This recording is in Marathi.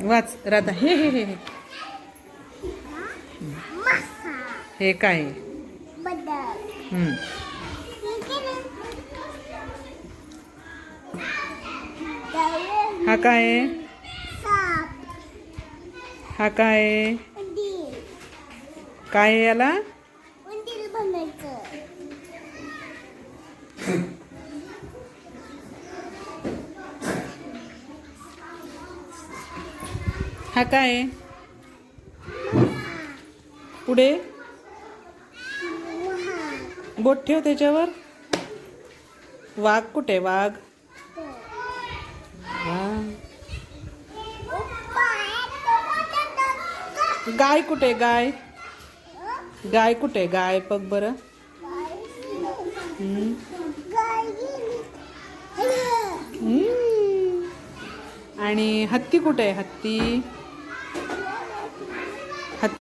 वाच राधा. हे हे हे हे हे काय आहे? हम्म. हा काय आहे? हा काय आहे? काय आहे याला? हा काय आहे? पुढे बोट ठेव त्याच्यावर. वाघ कुठे? वाघ. गाय कुठे? गाय. गाय कुठे? गाय बघ बरं. आणि हत्ती कुठे आहे? हत्ती.